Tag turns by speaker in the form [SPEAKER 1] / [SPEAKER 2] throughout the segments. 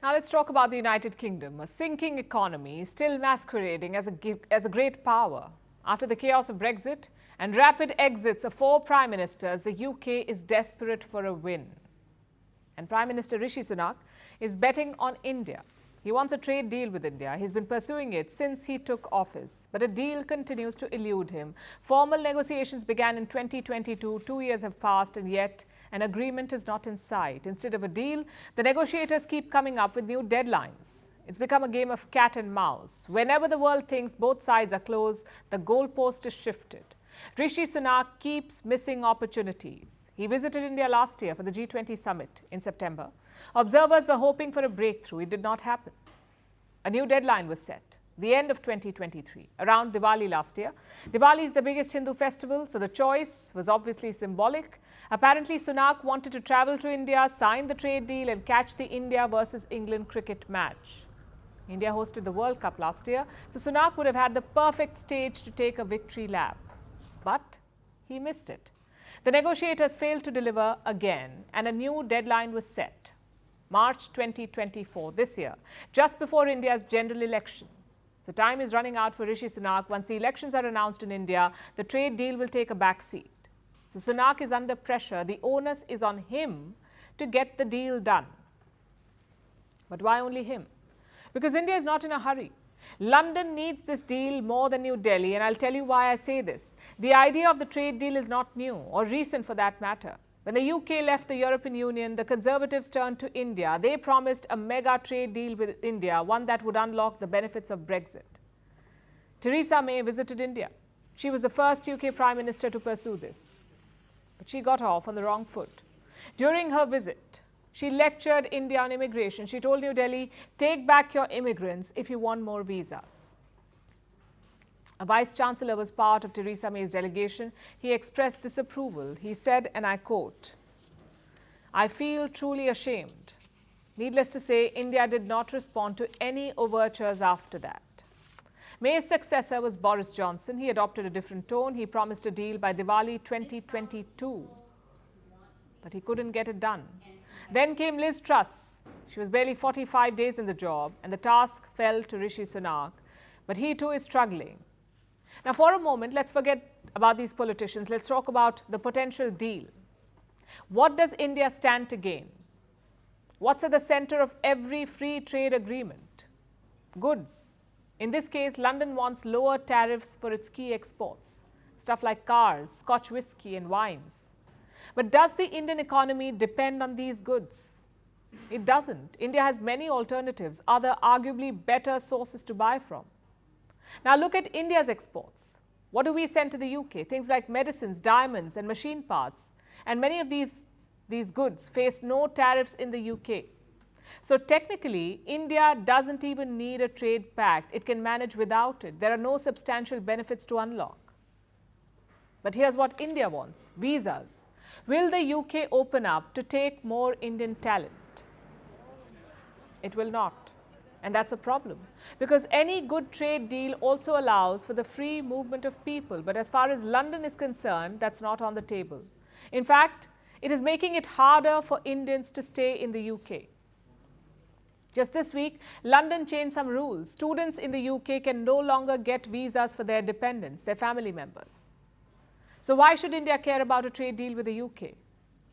[SPEAKER 1] Now let's talk about the United Kingdom, a sinking economy still masquerading as a great power. After the chaos of Brexit and rapid exits of 4 prime ministers, the UK is desperate for a win. And Prime Minister Rishi Sunak is betting on India. He wants a trade deal with India. He's been pursuing it since he took office. But a deal continues to elude him. Formal negotiations began in 2022. 2 years have passed and yet an agreement is not in sight. Instead of a deal, the negotiators keep coming up with new deadlines. It's become a game of cat and mouse. Whenever the world thinks both sides are close, the goalpost is shifted. Rishi Sunak keeps missing opportunities. He visited India last year for the G20 summit in September. Observers were hoping for a breakthrough. It did not happen. A new deadline was set, the end of 2023, around Diwali last year. Diwali is the biggest Hindu festival, so the choice was obviously symbolic. Apparently, Sunak wanted to travel to India, sign the trade deal and catch the India versus England cricket match. India hosted the World Cup last year, so Sunak would have had the perfect stage to take a victory lap. But he missed it. The negotiators failed to deliver again, and a new deadline was set. March 2024, this year, just before India's general election. So time is running out for Rishi Sunak. Once the elections are announced in India, the trade deal will take a back seat. So Sunak is under pressure. The onus is on him to get the deal done. But why only him? Because India is not in a hurry. London needs this deal more than New Delhi, and I'll tell you why I say this. The idea of the trade deal is not new, or recent for that matter. When the UK left the European Union, the Conservatives turned to India. They promised a mega trade deal with India, one that would unlock the benefits of Brexit. Theresa May visited India. She was the first UK Prime Minister to pursue this. But she got off on the wrong foot. During her visit, she lectured India on immigration. She told New Delhi, take back your immigrants if you want more visas. A vice-chancellor was part of Theresa May's delegation. He expressed disapproval. He said, and I quote, "I feel truly ashamed." Needless to say, India did not respond to any overtures after that. May's successor was Boris Johnson. He adopted a different tone. He promised a deal by Diwali 2022. But he couldn't get it done. Then came Liz Truss. She was barely 45 days in the job, and the task fell to Rishi Sunak. But he too is struggling. Now, for a moment, let's forget about these politicians. Let's talk about the potential deal. What does India stand to gain? What's at the center of every free trade agreement? Goods. In this case, London wants lower tariffs for its key exports, stuff like cars, Scotch whisky and wines. But does the Indian economy depend on these goods? It doesn't. India has many alternatives, other arguably better sources to buy from. Now look at India's exports. What do we send to the UK? Things like medicines, diamonds and machine parts. And many of these goods face no tariffs in the UK. So technically, India doesn't even need a trade pact. It can manage without it. There are no substantial benefits to unlock. But here's what India wants: visas. Will the UK open up to take more Indian talent? It will not. And that's a problem, because any good trade deal also allows for the free movement of people. But as far as London is concerned, that's not on the table. In fact, it is making it harder for Indians to stay in the UK. Just this week, London changed some rules. Students in the UK can no longer get visas for their dependents, their family members. So why should India care about a trade deal with the UK?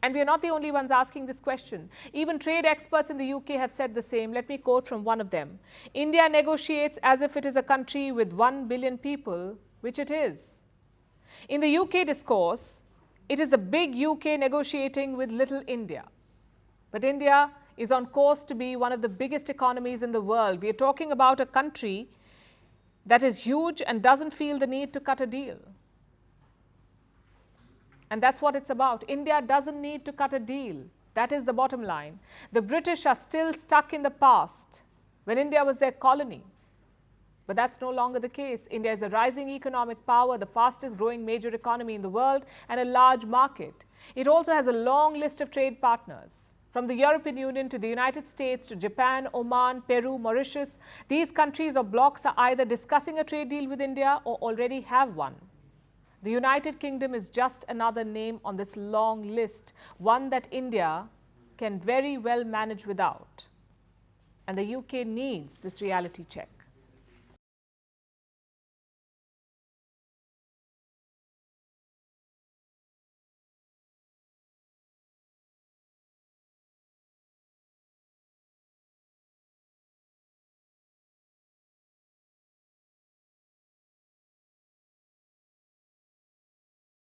[SPEAKER 1] And we are not the only ones asking this question. Even trade experts in the UK have said the same. Let me quote from one of them. India negotiates as if it is a country with 1 billion people, which it is. In the UK discourse, it is the big UK negotiating with little India. But India is on course to be one of the biggest economies in the world. We are talking about a country that is huge and doesn't feel the need to cut a deal. And that's what it's about. India doesn't need to cut a deal. That is the bottom line. The British are still stuck in the past, when India was their colony. But that's no longer the case. India is a rising economic power, the fastest growing major economy in the world, and a large market. It also has a long list of trade partners. From the European Union to the United States to Japan, Oman, Peru, Mauritius, these countries or blocs are either discussing a trade deal with India or already have one. The United Kingdom is just another name on this long list, one that India can very well manage without. and the UK needs this reality check.